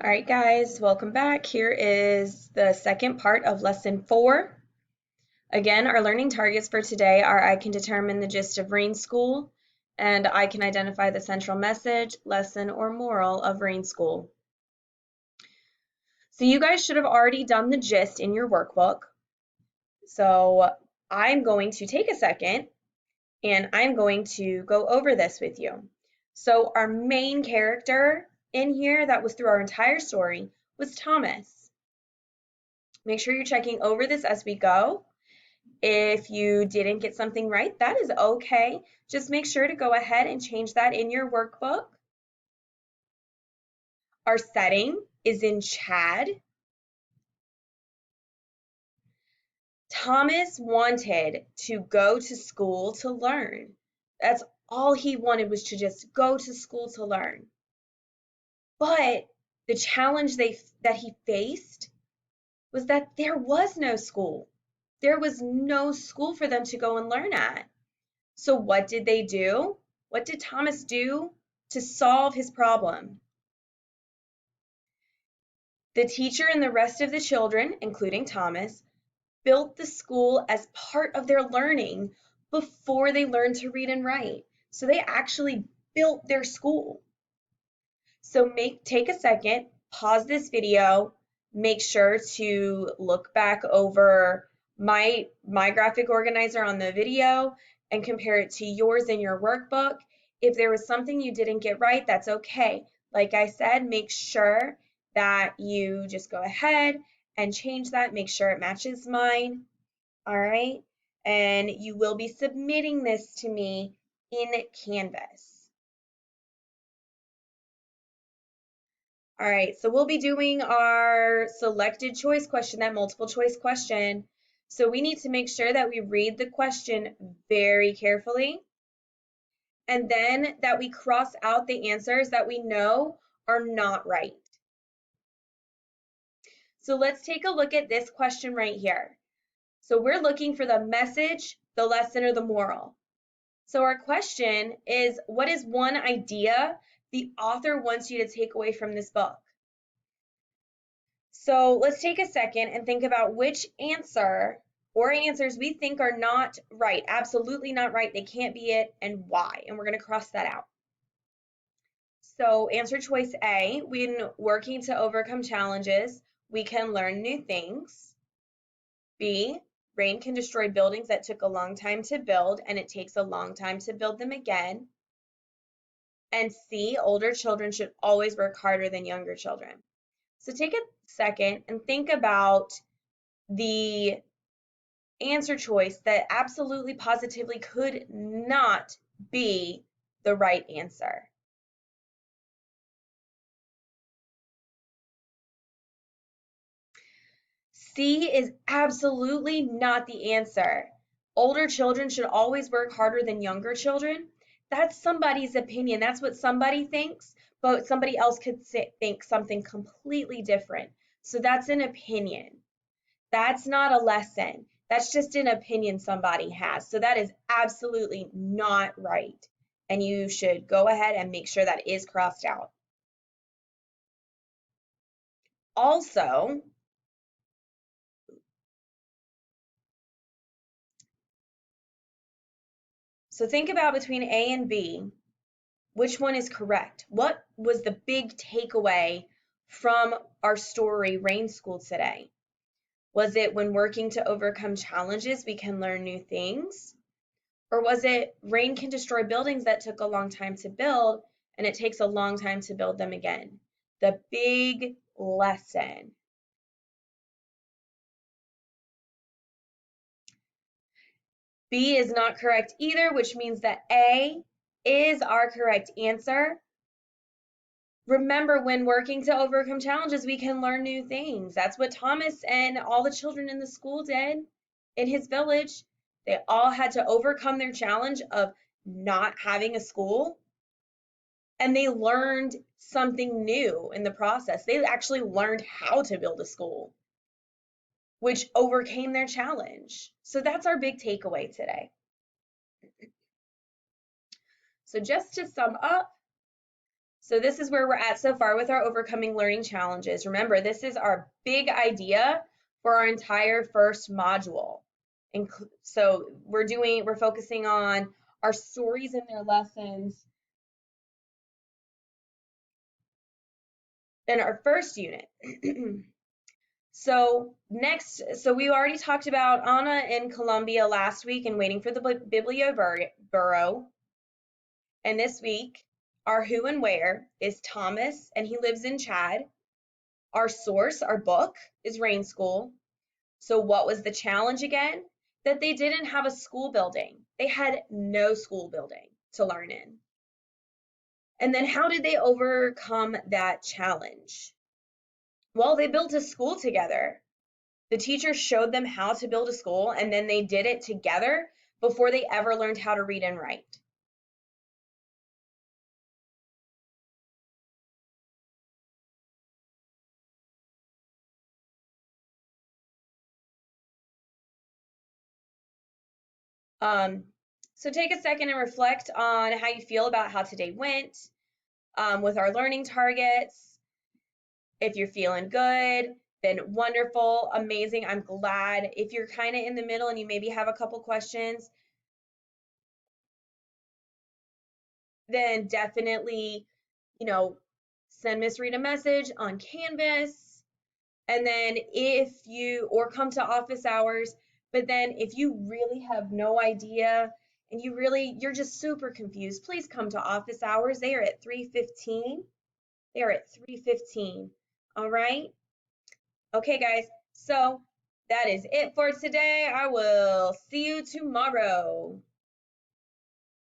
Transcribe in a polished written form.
All right, guys, welcome back. Here is the second part of lesson 4. Again, our learning targets for today are I can determine the gist of Rain School, and I can identify the central message, lesson, or moral of Rain School. So you guys should have already done the gist in your workbook. So I'm going to take a second and I'm going to go over this with you. So our main character in here that was through our entire story was Thomas. Make sure you're checking over this as we go. If you didn't get something right, that is okay. Just make sure to go ahead and change that in your workbook. Our setting is in Chad. Thomas wanted to go to school to learn. That's all he wanted, was to just go to school to learn. But the challenge that he faced was that there was no school. There was no school for them to go and learn at. So what did they do? What did Thomas do to solve his problem? The teacher and the rest of the children, including Thomas, built the school as part of their learning before they learned to read and write. So they actually built their school. So take a second, pause this video, make sure to look back over my graphic organizer on the video and compare it to yours in your workbook. If there was something you didn't get right, that's okay. Like I said, make sure that you just go ahead and change that, make sure it matches mine. All right, and you will be submitting this to me in Canvas. All right, so we'll be doing our selected choice question, that multiple choice question. So we need to make sure that we read the question very carefully, and then that we cross out the answers that we know are not right. So let's take a look at this question right here. So we're looking for the message, the lesson, or the moral. So our question is, what is one idea the author wants you to take away from this book? So let's take a second and think about which answer or answers we think are not right, absolutely not right, they can't be it, and why. And we're going to cross that out. So answer choice A, when working to overcome challenges, we can learn new things. B, rain can destroy buildings that took a long time to build, and it takes a long time to build them again. And C, older children should always work harder than younger children. So take a second and think about the answer choice that absolutely positively could not be the right answer. C is absolutely not the answer. Older children should always work harder than younger children. That's somebody's opinion. That's what somebody thinks, but somebody else could think something completely different. So that's an opinion. That's not a lesson. That's just an opinion somebody has. So that is absolutely not right. And you should go ahead and make sure that is crossed out. Also, so think about between A and B, which one is correct? What was the big takeaway from our story, Rain School, today? Was it when working to overcome challenges, we can learn new things? Or was it rain can destroy buildings that took a long time to build, and it takes a long time to build them again? The big lesson. B is not correct either, which means that A is our correct answer. Remember, when working to overcome challenges, we can learn new things. That's what Thomas and all the children in the school did in his village. They all had to overcome their challenge of not having a school, and they learned something new in the process. They actually learned how to build a school, which overcame their challenge. So that's our big takeaway today. So just to sum up, So this is where we're at so far with our overcoming learning challenges. Remember, this is our big idea for our entire first module. So we're focusing on our stories in their lessons in our first unit. So we already talked about Anna in Colombia last week and waiting for the Biblioburo. And this week, our who and where is Thomas, and he lives in Chad. Our source, our book, is Rain School. So what was the challenge again? That they didn't have a school building. They had no school building to learn in. And then how did they overcome that challenge? Well, they built a school together. The teacher showed them how to build a school, and then they did it together before they ever learned how to read and write. So take a second and reflect on how you feel about how today went with our learning targets. If you're feeling good, then wonderful, amazing. I'm glad. If you're kind of in the middle and you maybe have a couple questions, then definitely, send Miss Reed a message on Canvas. And then or come to office hours. But then if you really have no idea and you're just super confused, please come to office hours. They are at 3:15. They are at 3:15. All right. Okay, guys. So that is it for today. I will see you tomorrow.